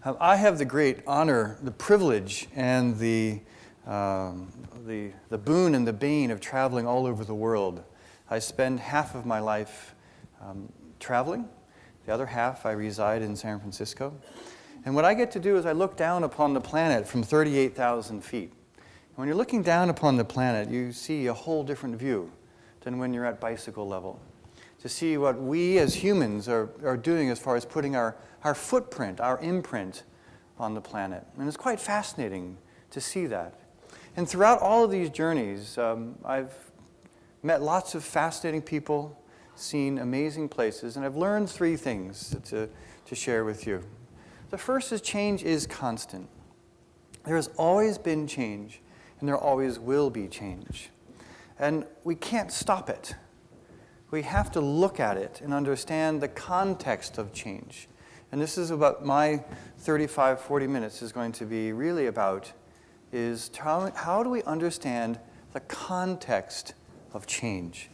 I have the great honor, the privilege, and the boon and the bane of traveling all over the world. I spend half of my life traveling. The other half I reside in San Francisco. And what I get to do is I look down upon the planet from 38,000 feet. And when you're looking down upon the planet, you see a whole different view than when you're at bicycle level. To see what we as humans are doing as far as putting our footprint, our imprint on the planet. And it's quite fascinating to see that. And throughout all of these journeys, I've met lots of fascinating people, seen amazing places, and I've learned three things to share with you. The first is change is constant. There has always been change, and there always will be change. And we can't stop it. We have to look at it and understand the context of change. And this is about my 35, 40 minutes is going to be really about is how do we understand the context of change?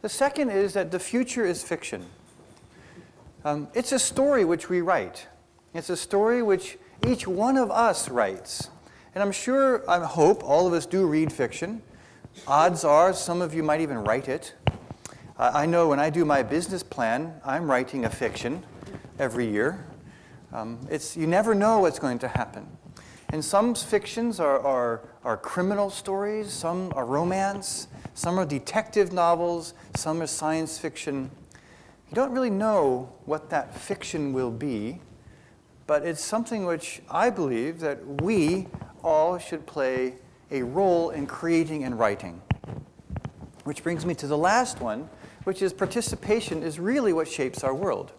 The second is that the future is fiction. It's a story which we write. It's a story which each one of us writes. And I'm sure, I hope, all of us do read fiction. Odds are some of you might even write it. I know when I do my business plan, I'm writing a fiction every year. You never know what's going to happen. And some fictions are criminal stories, some are romance, some are detective novels, some are science fiction. You don't really know what that fiction will be, but it's something which I believe that we all should play a role in creating and writing. Which brings me to the last one, which is participation is really what shapes our world.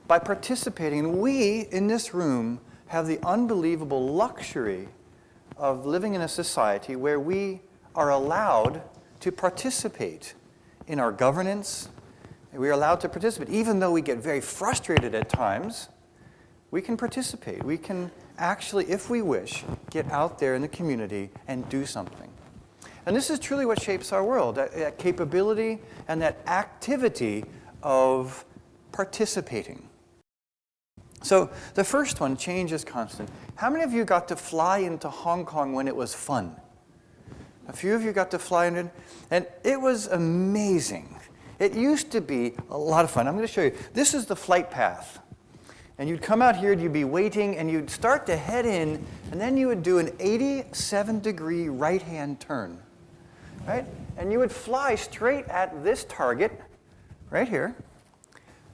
By participating, we in this room have the unbelievable luxury of living in a society where we are allowed to participate in our governance. We are allowed to participate. Even though we get very frustrated at times, we can participate. We can actually, if we wish, get out there in the community and do something. And this is truly what shapes our world, that capability and that activity of participating. So the first one, change is constant. How many of you got to fly into Hong Kong when it was fun? A few of you got to fly in, and it was amazing. It used to be a lot of fun. I'm going to show you. This is the flight path. And you'd come out here, and you'd be waiting, and you'd start to head in, and then you would do an 87-degree right-hand turn. Right? And you would fly straight at this target, right here.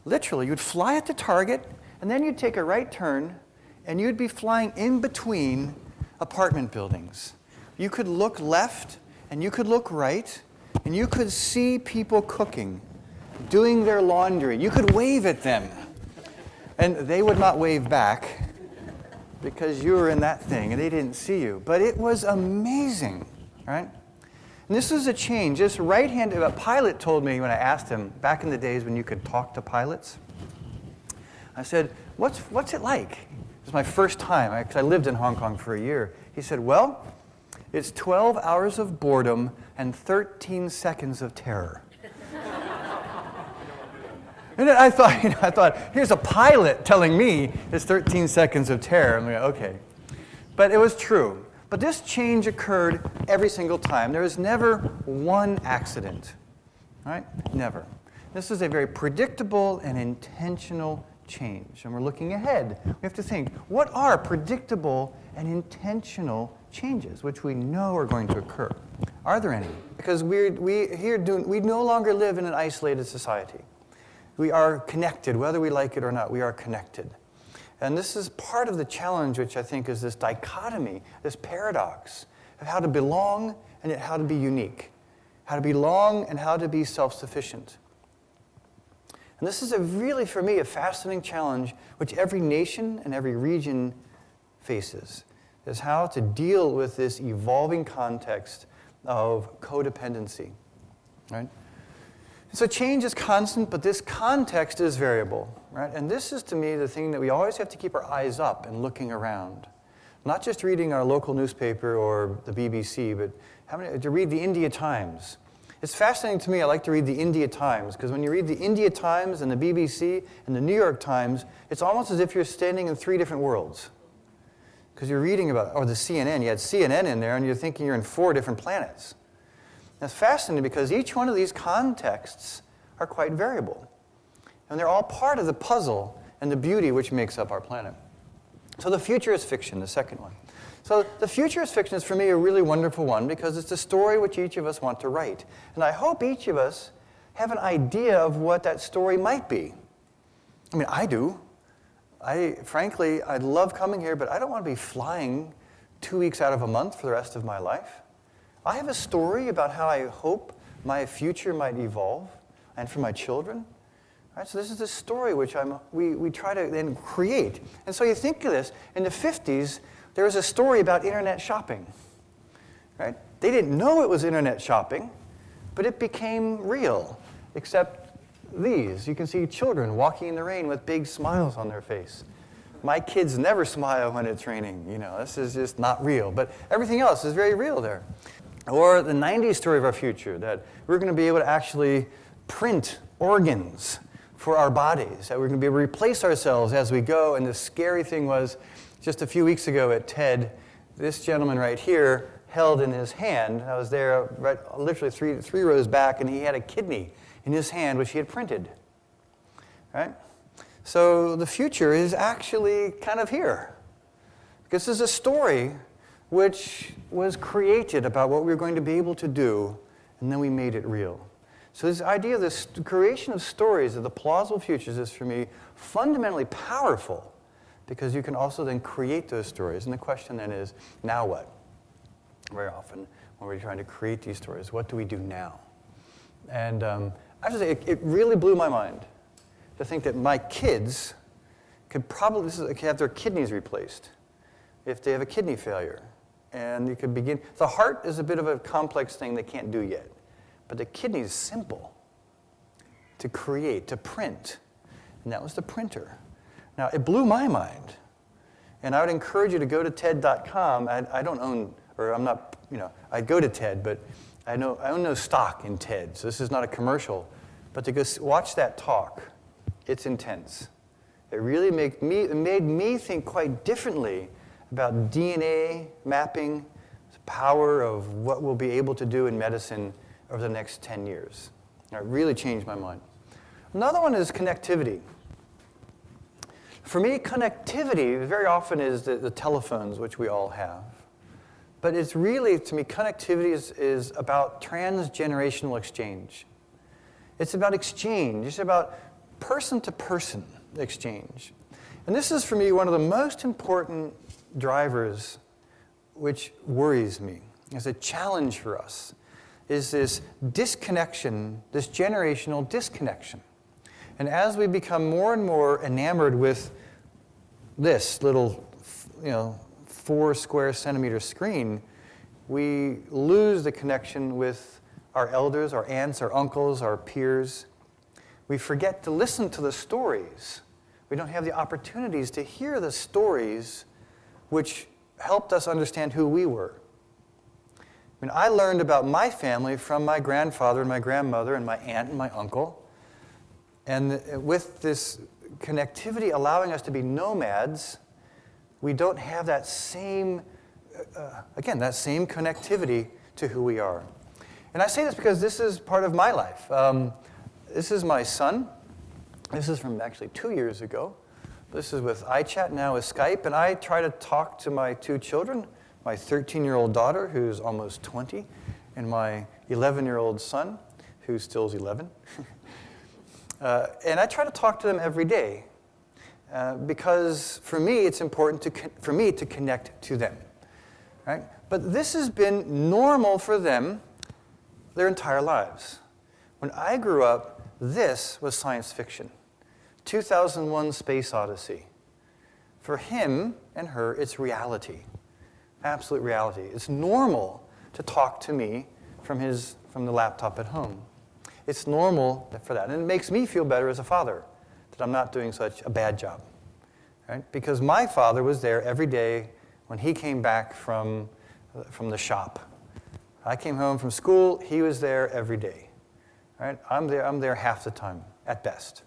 Literally, you'd fly at the target, and then you'd take a right turn, and you'd be flying in between apartment buildings. You could look left, and you could look right, and you could see people cooking, doing their laundry. You could wave at them. And they would not wave back because you were in that thing, and they didn't see you. But it was amazing, right? And this is a change. This right-handed, a pilot told me when I asked him, back in the days when you could talk to pilots, I said, what's it like? It was my first time, because I lived in Hong Kong for a year. He said, well, it's 12 hours of boredom and 13 seconds of terror. And then I thought, here's a pilot telling me it's 13 seconds of terror. I'm like, okay. But it was true. But this change occurred every single time. There was never one accident, right? Never. This is a very predictable and intentional change. And we're looking ahead. We have to think, what are predictable and intentional changes which we know are going to occur? Are there any? Because we no longer live in an isolated society. We are connected, whether we like it or not, we are connected. And this is part of the challenge, which I think is this dichotomy, this paradox of how to belong and yet how to be unique, how to belong and how to be self-sufficient. And this is really, for me, a fascinating challenge which every nation and every region faces, is how to deal with this evolving context of codependency, right? So change is constant, but this context is variable, right? And this is, to me, the thing that we always have to keep our eyes up and looking around. Not just reading our local newspaper or the BBC, but to read the India Times. It's fascinating to me. I like to read the India Times, because when you read the India Times and the BBC and the New York Times, it's almost as if you're standing in 3 different worlds. Because you're reading about, or the CNN, you had CNN in there, and you're thinking you're in 4 different planets. That's fascinating because each one of these contexts are quite variable. And they're all part of the puzzle and the beauty which makes up our planet. So the future is fiction, the second one. So the future is fiction is for me a really wonderful one because it's a story which each of us want to write. And I hope each of us have an idea of what that story might be. I mean, I do. Frankly, I love coming here, but I don't want to be flying 2 weeks out of a month for the rest of my life. I have a story about how I hope my future might evolve and for my children. Right, so this is the story which we try to then create. And so you think of this, in the 50s, there was a story about internet shopping. Right? They didn't know it was internet shopping, but it became real, except these. You can see children walking in the rain with big smiles on their face. My kids never smile when it's raining. You know, this is just not real. But everything else is very real there. Or the 90s story of our future, that we're going to be able to actually print organs for our bodies, that we're going to be able to replace ourselves as we go. And the scary thing was, just a few weeks ago at TED, this gentleman right here held in his hand, I was there right, literally three rows back, and he had a kidney in his hand which he had printed. Right? So the future is actually kind of here. This is a story which was created about what we were going to be able to do, and then we made it real. So this idea of this creation of stories of the plausible futures is, for me, fundamentally powerful, because you can also then create those stories. And the question then is, now what? Very often, when we're trying to create these stories, what do we do now? And I have to say, it really blew my mind to think that my kids could probably have their kidneys replaced if they have a kidney failure. And you could begin. The heart is a bit of a complex thing they can't do yet. But the kidney is simple to create, to print. And that was the printer. Now, it blew my mind. And I would encourage you to go to TED.com. I don't own, or I'm not, I'd go to TED, but I own no stock in TED. So this is not a commercial. But to go watch that talk, it's intense. It really made me think quite differently about DNA mapping, the power of what we'll be able to do in medicine over the next 10 years. It really changed my mind. Another one is connectivity. For me, connectivity very often is the telephones, which we all have. But it's really, to me, connectivity is about transgenerational exchange. It's about exchange. It's about person-to-person exchange. And this is, for me, one of the most important drivers which worries me. It's a challenge for us, is this disconnection, this generational disconnection. And as we become more and more enamored with this little, 4 square centimeter screen, we lose the connection with our elders, our aunts, our uncles, our peers. We forget to listen to the stories. We don't have the opportunities to hear the stories which helped us understand who we were. I mean, I learned about my family from my grandfather and my grandmother and my aunt and my uncle. And with this connectivity allowing us to be nomads, we don't have that same, that same connectivity to who we are. And I say this because this is part of my life. This is my son. This is from actually 2 years ago. This is with iChat, now with Skype, and I try to talk to my 2 children, my 13-year-old daughter, who's almost 20, and my 11-year-old son, who still is 11. And I try to talk to them every day because for me, it's important for me to connect to them. Right? But this has been normal for them their entire lives. When I grew up, this was science fiction. 2001 Space Odyssey. For him and her, it's reality. Absolute reality. It's normal to talk to me from the laptop at home. It's normal for that. And it makes me feel better as a father that I'm not doing such a bad job. Right? Because my father was there every day when he came back from the shop. I came home from school, he was there every day. Right? I'm there half the time, at best.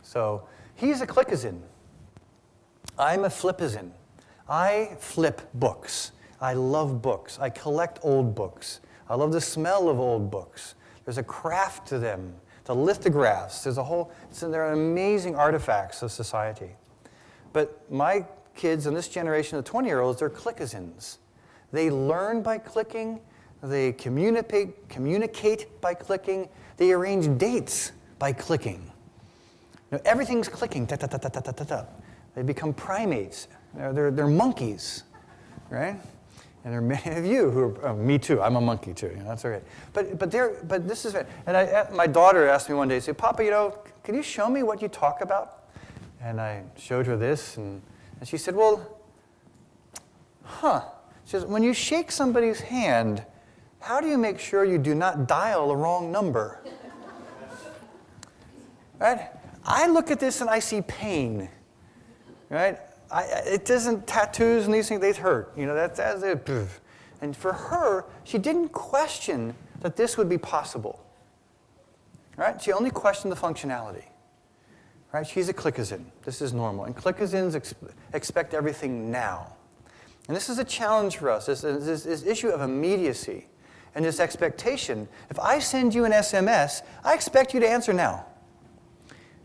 So he's a clickazin. I'm a flipazin. I flip books. I love books. I collect old books. I love the smell of old books. There's a craft to them. The lithographs, they're amazing artifacts of society. But my kids in this generation of 20-year-olds, they're clickazins. They learn by clicking. They communicate by clicking. They arrange dates by clicking. Everything's clicking. Ta, ta, ta, ta, ta, ta, ta. They become primates. They're monkeys, right? And there are many of you who are, me too, I'm a monkey too, that's okay. But this is, and my daughter asked me one day, said, Papa, can you show me what you talk about? And I showed her this, and she said, well, She says, when you shake somebody's hand, how do you make sure you do not dial the wrong number? Right? I look at this and I see pain, right? It doesn't, tattoos and these things, they hurt. That's it. And for her, she didn't question that this would be possible. Right? She only questioned the functionality. Right? She's a clickazin. This is normal. And clickazins expect everything now. And this is a challenge for us, this issue of immediacy and this expectation. If I send you an SMS, I expect you to answer now.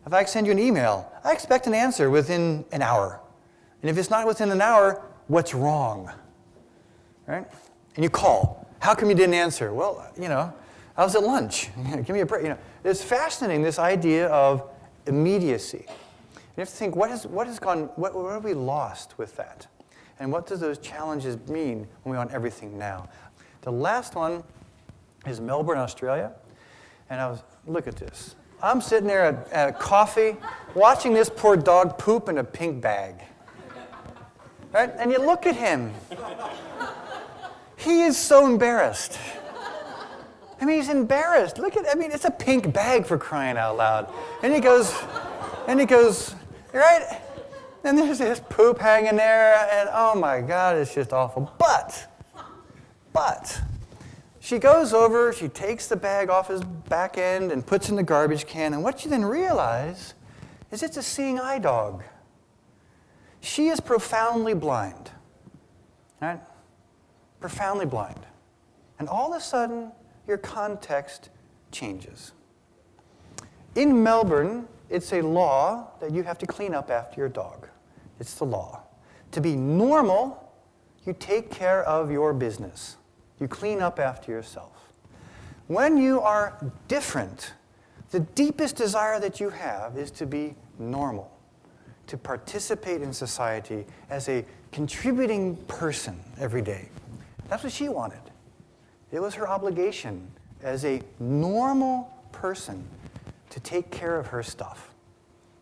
If I send you an email, I expect an answer within an hour. And if it's not within an hour, what's wrong? Right? And you call. How come you didn't answer? Well, I was at lunch. Give me a break. It's fascinating, this idea of immediacy. You have to think, what have we lost with that? And what do those challenges mean when we want everything now? The last one is Melbourne, Australia. And look at this. I'm sitting there at coffee, watching this poor dog poop in a pink bag. Right? And you look at him. He is so embarrassed. He's embarrassed. It's a pink bag for crying out loud. And he goes, right? And there's this poop hanging there, and oh my God, it's just awful. But, she goes over, she takes the bag off his back end and puts it in the garbage can, and what you then realize is it's a seeing eye dog. She is profoundly blind, right? Profoundly blind. And all of a sudden, your context changes. In Melbourne, it's a law that you have to clean up after your dog. It's the law. To be normal, you take care of your business. You clean up after yourself. When you are different, the deepest desire that you have is to be normal, to participate in society as a contributing person every day. That's what she wanted. It was her obligation as a normal person to take care of her stuff.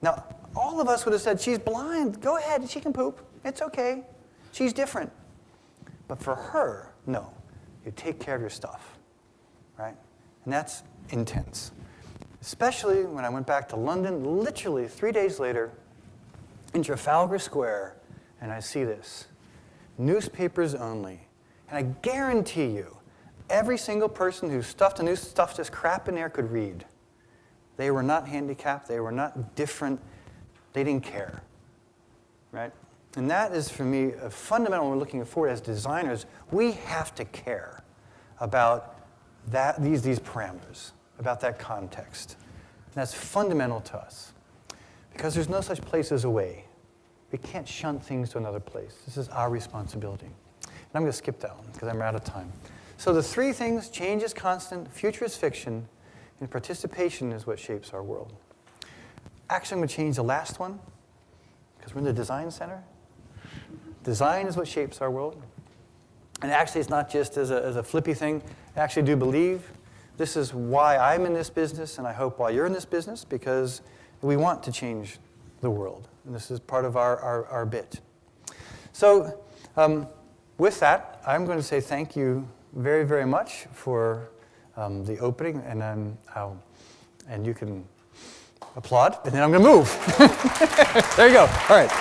Now, all of us would have said, she's blind. Go ahead, she can poop. It's okay. She's different. But for her, no. You take care of your stuff, right? And that's intense. Especially when I went back to London, literally 3 days later, in Trafalgar Square, and I see this. Newspapers only. And I guarantee you, every single person who stuffed this crap in there could read. They were not handicapped. They were not different. They didn't care, right? And that is, for me, a fundamental. We're looking forward as designers. We have to care about these parameters, about that context. And that's fundamental to us, because there's no such place as a way. We can't shunt things to another place. This is our responsibility. And I'm going to skip that one because I'm out of time. So the three things: change is constant, future is fiction, and participation is what shapes our world. Actually, I'm going to change the last one, because we're in the design center. Design is what shapes our world. And actually, it's not just as a flippy thing. I actually do believe this is why I'm in this business, and I hope why you're in this business, because we want to change the world. And this is part of our bit. So with that, I'm going to say thank you very, very much for the opening, and you can applaud, and then I'm going to move. There you go. All right.